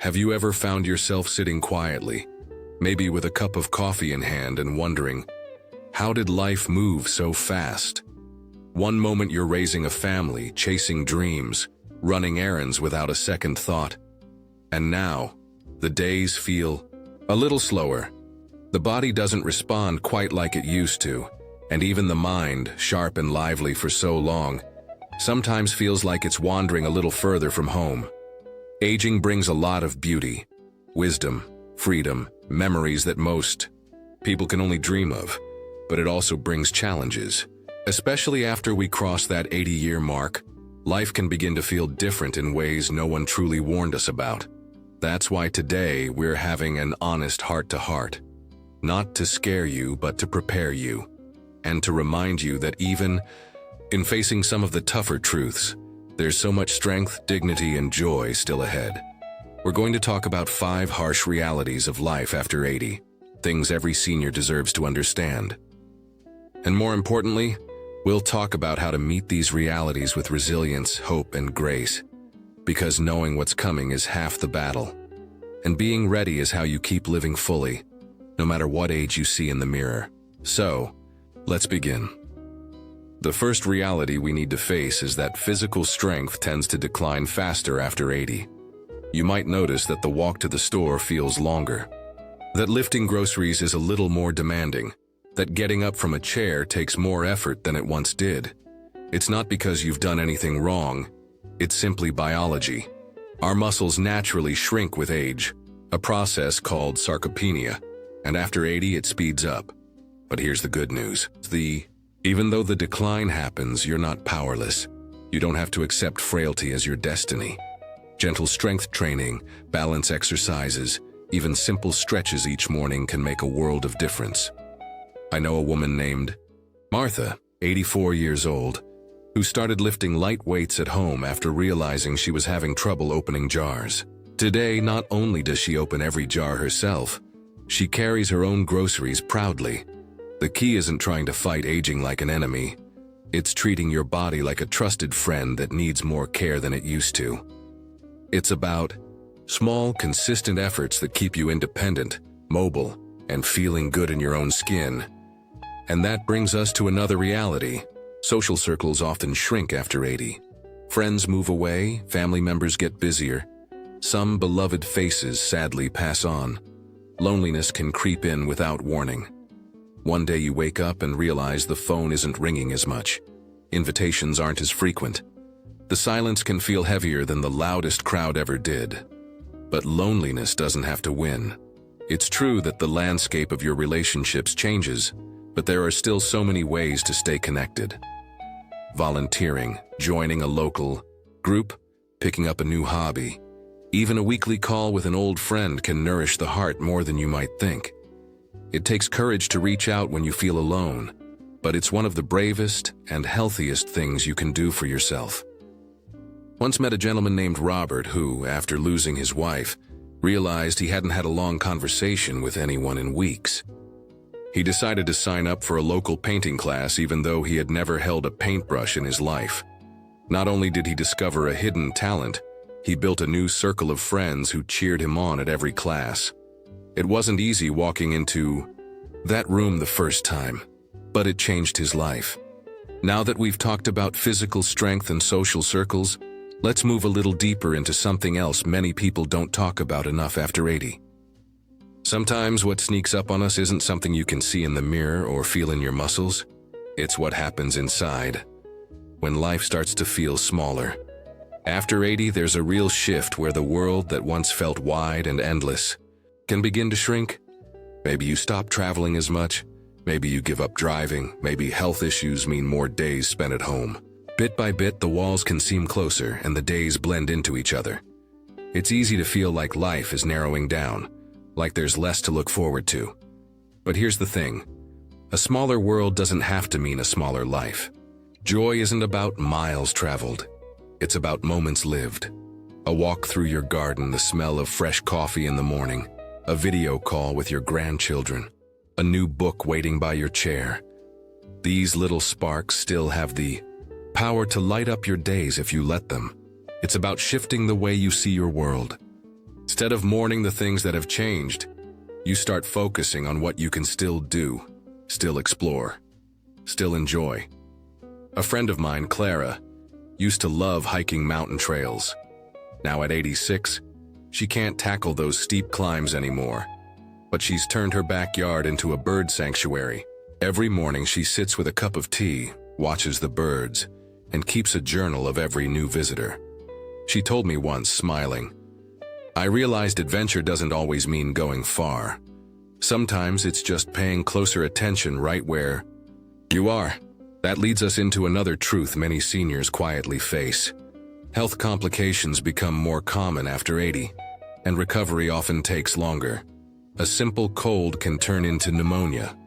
Have you ever found yourself sitting quietly, maybe with a cup of coffee in hand and wondering, how did life move so fast? One moment you're raising a family, chasing dreams, running errands without a second thought. And now, the days feel a little slower. The body doesn't respond quite like it used to, and even the mind, sharp and lively for so long, sometimes feels like it's wandering a little further from home. Aging brings a lot of beauty, wisdom, freedom, memories that most people can only dream of, but it also brings challenges. Especially after we cross that 80-year mark, life can begin to feel different in ways no one truly warned us about. That's why today we're having an honest heart-to-heart, not to scare you, but to prepare you, and to remind you that even in facing some of the tougher truths, there's so much strength, dignity, and joy still ahead. We're going to talk about 5 harsh realities of life after 80, things every senior deserves to understand. And more importantly, we'll talk about how to meet these realities with resilience, hope, and grace, because knowing what's coming is half the battle. And being ready is how you keep living fully, no matter what age you see in the mirror. So, let's begin. The first reality we need to face is that physical strength tends to decline faster after 80. You might notice that the walk to the store feels longer, that lifting groceries is a little more demanding, that getting up from a chair takes more effort than it once did. It's not because you've done anything wrong, it's simply biology. Our muscles naturally shrink with age, a process called sarcopenia, and after 80 it speeds up. But here's the good news. Even though the decline happens, you're not powerless. You don't have to accept frailty as your destiny. Gentle strength training, balance exercises, even simple stretches each morning can make a world of difference. I know a woman named Martha, 84 years old, who started lifting light weights at home after realizing she was having trouble opening jars. Today, not only does she open every jar herself, she carries her own groceries proudly. The key isn't trying to fight aging like an enemy. It's treating your body like a trusted friend that needs more care than it used to. It's about small, consistent efforts that keep you independent, mobile, and feeling good in your own skin. And that brings us to another reality. Social circles often shrink after 80. Friends move away, family members get busier. Some beloved faces sadly pass on. Loneliness can creep in without warning. One day you wake up and realize the phone isn't ringing as much. Invitations aren't as frequent. The silence can feel heavier than the loudest crowd ever did. But loneliness doesn't have to win. It's true that the landscape of your relationships changes, but there are still so many ways to stay connected. Volunteering, joining a local group, picking up a new hobby. Even a weekly call with an old friend can nourish the heart more than you might think. It takes courage to reach out when you feel alone, but it's one of the bravest and healthiest things you can do for yourself. Once met a gentleman named Robert who, after losing his wife, realized he hadn't had a long conversation with anyone in weeks. He decided to sign up for a local painting class even though he had never held a paintbrush in his life. Not only did he discover a hidden talent, he built a new circle of friends who cheered him on at every class. It wasn't easy walking into that room the first time, but it changed his life. Now that we've talked about physical strength and social circles, let's move a little deeper into something else many people don't talk about enough after 80. Sometimes what sneaks up on us isn't something you can see in the mirror or feel in your muscles. It's what happens inside, when life starts to feel smaller. After 80, there's a real shift where the world that once felt wide and endless can begin to shrink. Maybe you stop traveling as much, maybe you give up driving, maybe health issues mean more days spent at home. Bit by bit, the walls can seem closer and the days blend into each other. It's easy to feel like life is narrowing down, like there's less to look forward to. But here's the thing, a smaller world doesn't have to mean a smaller life. Joy isn't about miles traveled, it's about moments lived. A walk through your garden, the smell of fresh coffee in the morning, a video call with your grandchildren, a new book waiting by your chair. These little sparks still have the power to light up your days if you let them. It's about shifting the way you see your world. Instead of mourning the things that have changed, you start focusing on what you can still do, still explore, still enjoy. A friend of mine, Clara, used to love hiking mountain trails. Now at 86, she can't tackle those steep climbs anymore, but she's turned her backyard into a bird sanctuary. Every morning she sits with a cup of tea, watches the birds, and keeps a journal of every new visitor. She told me once, smiling, "I realized adventure doesn't always mean going far. Sometimes it's just paying closer attention right where you are." That leads us into another truth many seniors quietly face. Health complications become more common after 80, and recovery often takes longer. A simple cold can turn into pneumonia.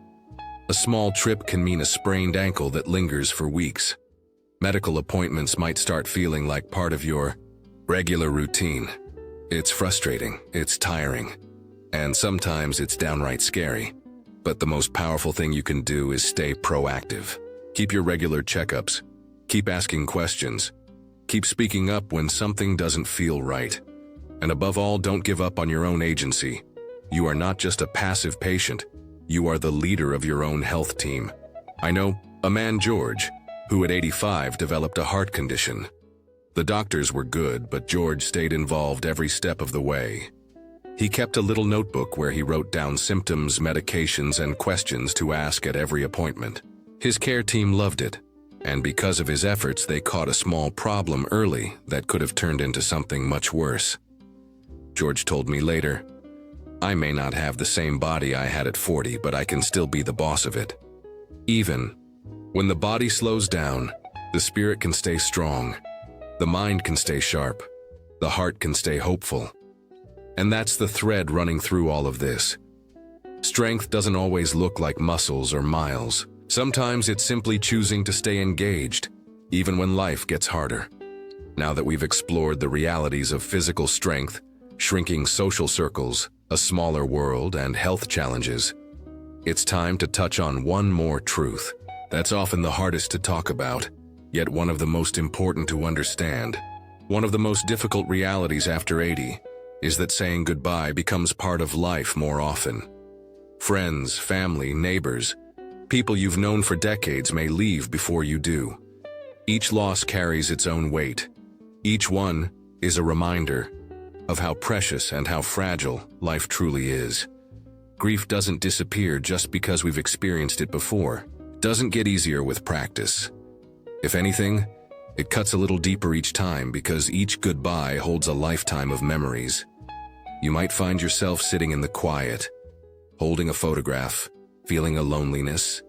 A small trip can mean a sprained ankle that lingers for weeks. Medical appointments might start feeling like part of your regular routine. It's frustrating, it's tiring, and sometimes it's downright scary. But the most powerful thing you can do is stay proactive. Keep your regular checkups. Keep asking questions. Keep speaking up when something doesn't feel right. And above all, don't give up on your own agency. You are not just a passive patient. You are the leader of your own health team. I know a man, George, who at 85 developed a heart condition. The doctors were good, but George stayed involved every step of the way. He kept a little notebook where he wrote down symptoms, medications, and questions to ask at every appointment. His care team loved it, and because of his efforts, they caught a small problem early that could have turned into something much worse. George told me later, "I may not have the same body I had at 40, but I can still be the boss of it." Even when the body slows down, the spirit can stay strong, the mind can stay sharp, the heart can stay hopeful. And that's the thread running through all of this. Strength doesn't always look like muscles or miles. Sometimes it's simply choosing to stay engaged, even when life gets harder. Now that we've explored the realities of physical strength, shrinking social circles, a smaller world, and health challenges, it's time to touch on one more truth that's often the hardest to talk about, yet one of the most important to understand. One of the most difficult realities after 80 is that saying goodbye becomes part of life more often. Friends, family, neighbors, people you've known for decades may leave before you do. Each loss carries its own weight. Each one is a reminder of how precious and how fragile life truly is. Grief doesn't disappear just because we've experienced it before. It doesn't get easier with practice. If anything, it cuts a little deeper each time because each goodbye holds a lifetime of memories. You might find yourself sitting in the quiet, holding a photograph, feeling a loneliness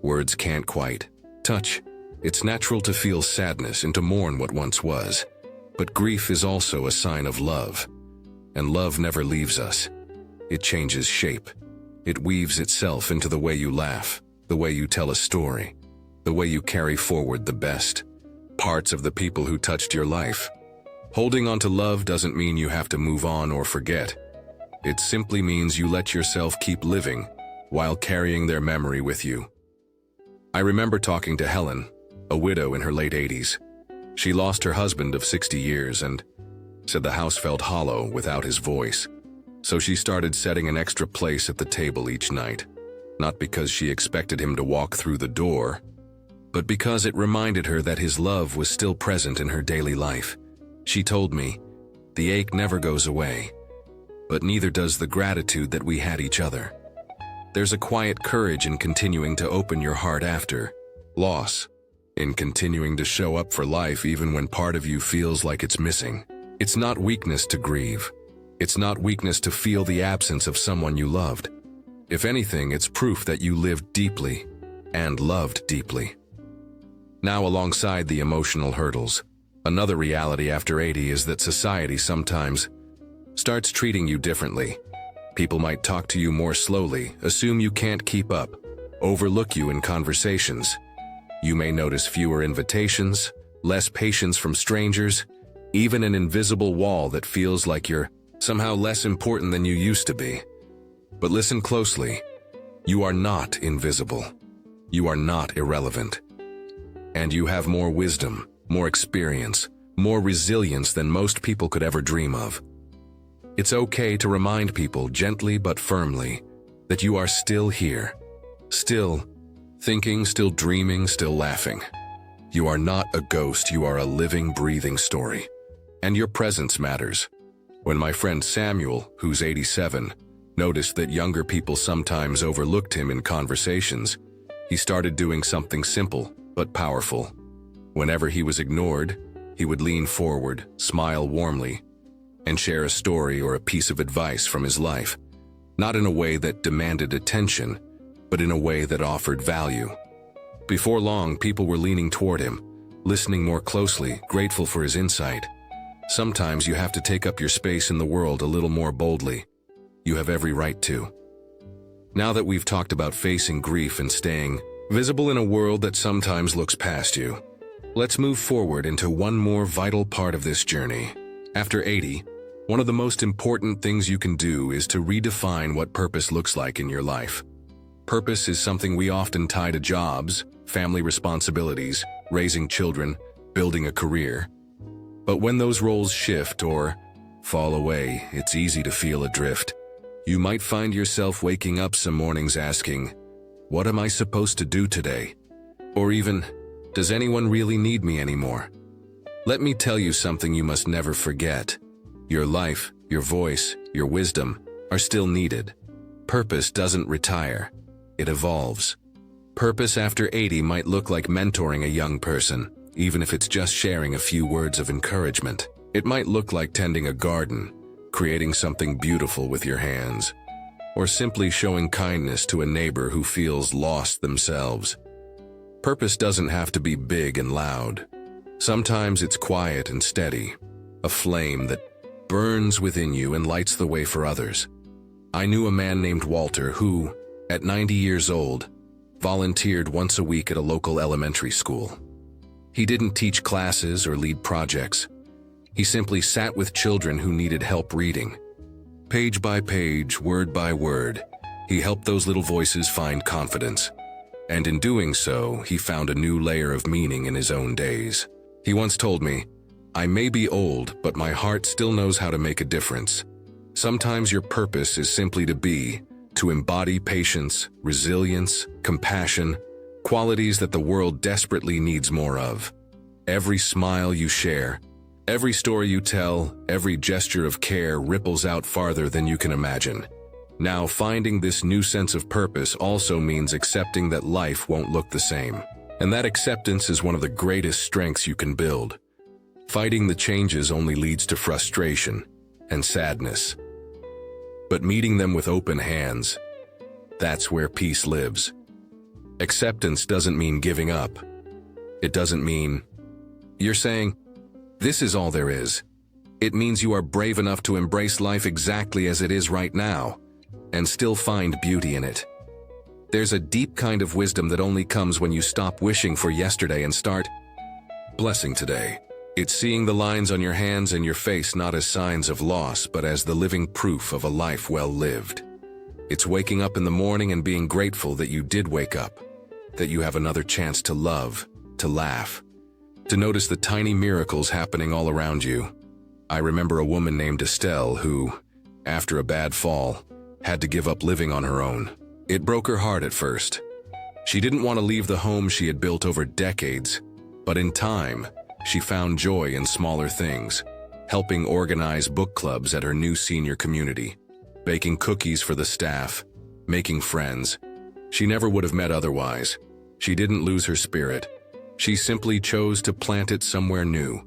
words can't quite touch. It's natural to feel sadness and to mourn what once was. But grief is also a sign of love, and love never leaves us. It changes shape. It weaves itself into the way you laugh, the way you tell a story, the way you carry forward the best parts of the people who touched your life. Holding on to love doesn't mean you have to move on or forget. It simply means you let yourself keep living while carrying their memory with you. I remember talking to Helen, a widow in her late 80s. She lost her husband of 60 years and said the house felt hollow without his voice. So she started setting an extra place at the table each night, not because she expected him to walk through the door, but because it reminded her that his love was still present in her daily life. She told me, "The ache never goes away, but neither does the gratitude that we had each other." There's a quiet courage in continuing to open your heart after loss, in continuing to show up for life even when part of you feels like it's missing. It's not weakness to grieve. It's not weakness to feel the absence of someone you loved. If anything, it's proof that you lived deeply and loved deeply. Now, alongside the emotional hurdles, another reality after 80 is that society sometimes starts treating you differently. People might talk to you more slowly, assume you can't keep up, overlook you in conversations. You may notice fewer invitations, less patience from strangers, even an invisible wall that feels like you're somehow less important than you used to be. But listen closely. You are not invisible. You are not irrelevant. And you have more wisdom, more experience, more resilience than most people could ever dream of. It's okay to remind people gently but firmly that you are still here. Still thinking, still dreaming, still laughing. You are not a ghost, you are a living, breathing story. And your presence matters. When my friend Samuel, who's 87, noticed that younger people sometimes overlooked him in conversations, he started doing something simple but powerful. Whenever he was ignored, he would lean forward, smile warmly, and share a story or a piece of advice from his life, not in a way that demanded attention, but in a way that offered value. Before long, people were leaning toward him, listening more closely, grateful for his insight. Sometimes you have to take up your space in the world a little more boldly. You have every right to. Now that we've talked about facing grief and staying visible in a world that sometimes looks past you, let's move forward into one more vital part of this journey. After 80, one of the most important things you can do is to redefine what purpose looks like in your life. Purpose is something we often tie to jobs, family responsibilities, raising children, building a career. But when those roles shift or fall away, it's easy to feel adrift. You might find yourself waking up some mornings asking, "What am I supposed to do today?" Or even, "Does anyone really need me anymore?" Let me tell you something you must never forget. Your life, your voice, your wisdom are still needed. Purpose doesn't retire. It evolves. Purpose after 80 might look like mentoring a young person, even if it's just sharing a few words of encouragement. It might look like tending a garden, creating something beautiful with your hands, or simply showing kindness to a neighbor who feels lost themselves. Purpose doesn't have to be big and loud. Sometimes it's quiet and steady, a flame that burns within you and lights the way for others. I knew a man named Walter who, at 90 years old, volunteered once a week at a local elementary school. He didn't teach classes or lead projects. He simply sat with children who needed help reading. Page by page, word by word, he helped those little voices find confidence. And in doing so, he found a new layer of meaning in his own days. He once told me, "I may be old, but my heart still knows how to make a difference." Sometimes your purpose is simply to embody patience, resilience, compassion, qualities that the world desperately needs more of. Every smile you share, every story you tell, every gesture of care ripples out farther than you can imagine. Now, finding this new sense of purpose also means accepting that life won't look the same. And that acceptance is one of the greatest strengths you can build. Fighting the changes only leads to frustration and sadness. But meeting them with open hands, that's where peace lives. Acceptance doesn't mean giving up. It doesn't mean you're saying, "This is all there is." It means you are brave enough to embrace life exactly as it is right now, and still find beauty in it. There's a deep kind of wisdom that only comes when you stop wishing for yesterday and start blessing today. It's seeing the lines on your hands and your face not as signs of loss, but as the living proof of a life well lived. It's waking up in the morning and being grateful that you did wake up, that you have another chance to love, to laugh, to notice the tiny miracles happening all around you. I remember a woman named Estelle who, after a bad fall, had to give up living on her own. It broke her heart at first. She didn't want to leave the home she had built over decades, but in time, she found joy in smaller things, helping organize book clubs at her new senior community, baking cookies for the staff, making friends she never would have met otherwise. She didn't lose her spirit. She simply chose to plant it somewhere new.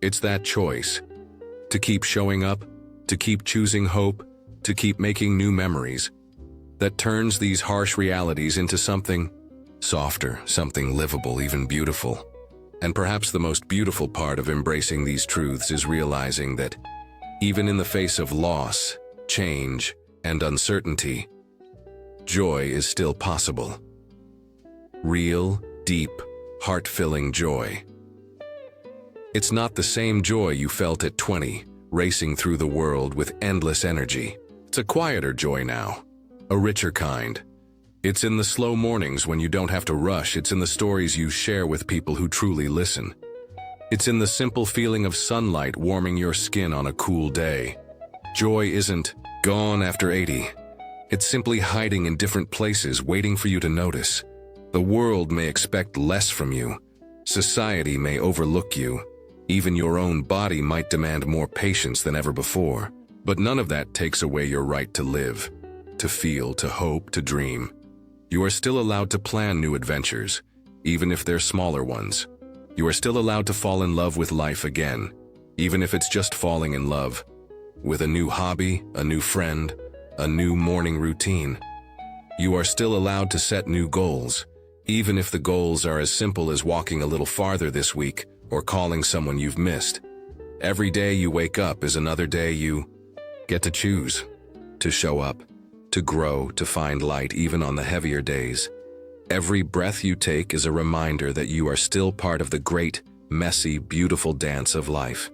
It's that choice, to keep showing up, to keep choosing hope, to keep making new memories, that turns these harsh realities into something softer, something livable, even beautiful. And perhaps the most beautiful part of embracing these truths is realizing that even in the face of loss, change, and uncertainty, joy is still possible. Real, deep, heart-filling joy. It's not the same joy you felt at 20, racing through the world with endless energy. It's a quieter joy now, a richer kind. It's in the slow mornings when you don't have to rush. It's in the stories you share with people who truly listen. It's in the simple feeling of sunlight warming your skin on a cool day. Joy isn't gone after 80. It's simply hiding in different places, waiting for you to notice. The world may expect less from you. Society may overlook you. Even your own body might demand more patience than ever before. But none of that takes away your right to live, to feel, to hope, to dream. You are still allowed to plan new adventures, even if they're smaller ones. You are still allowed to fall in love with life again, even if it's just falling in love with a new hobby, a new friend, a new morning routine. You are still allowed to set new goals, even if the goals are as simple as walking a little farther this week or calling someone you've missed. Every day you wake up is another day you get to choose, to show up, to grow, to find light even on the heavier days. Every breath you take is a reminder that you are still part of the great, messy, beautiful dance of life.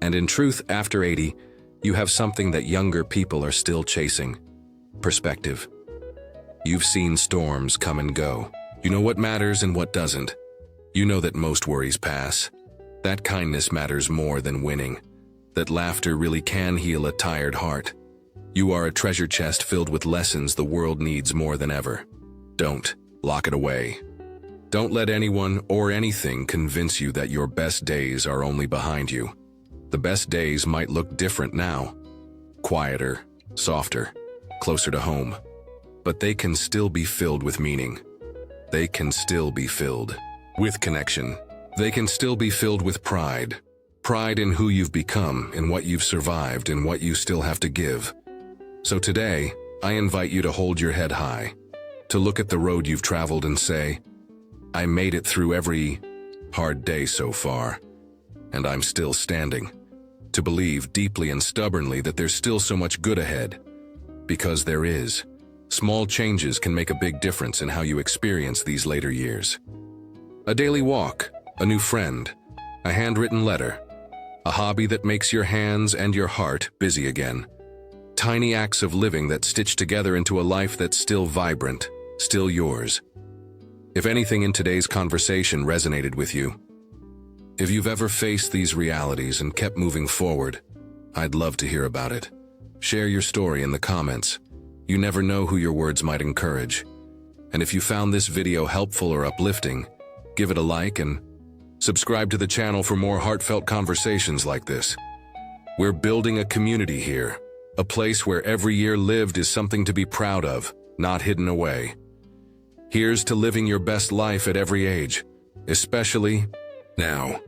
And in truth, after 80, you have something that younger people are still chasing: perspective. You've seen storms come and go. You know what matters and what doesn't. You know that most worries pass, that kindness matters more than winning, that laughter really can heal a tired heart. You are a treasure chest filled with lessons the world needs more than ever. Don't lock it away. Don't let anyone or anything convince you that your best days are only behind you. The best days might look different now, quieter, softer, closer to home, but they can still be filled with meaning. They can still be filled with connection. They can still be filled with pride. Pride in who you've become, in what you've survived, and what you still have to give. So today, I invite you to hold your head high, to look at the road you've traveled and say, I made it through every hard day so far, and I'm still standing. To believe deeply and stubbornly that there's still so much good ahead, because there is. Small changes can make a big difference in how you experience these later years. A daily walk, a new friend, a handwritten letter, a hobby that makes your hands and your heart busy again. Tiny acts of living that stitch together into a life that's still vibrant, still yours. If anything in today's conversation resonated with you, if you've ever faced these realities and kept moving forward, I'd love to hear about it. Share your story in the comments. You never know who your words might encourage. And if you found this video helpful or uplifting, give it a like and subscribe to the channel for more heartfelt conversations like this. We're building a community here, a place where every year lived is something to be proud of, not hidden away. Here's to living your best life at every age, especially now.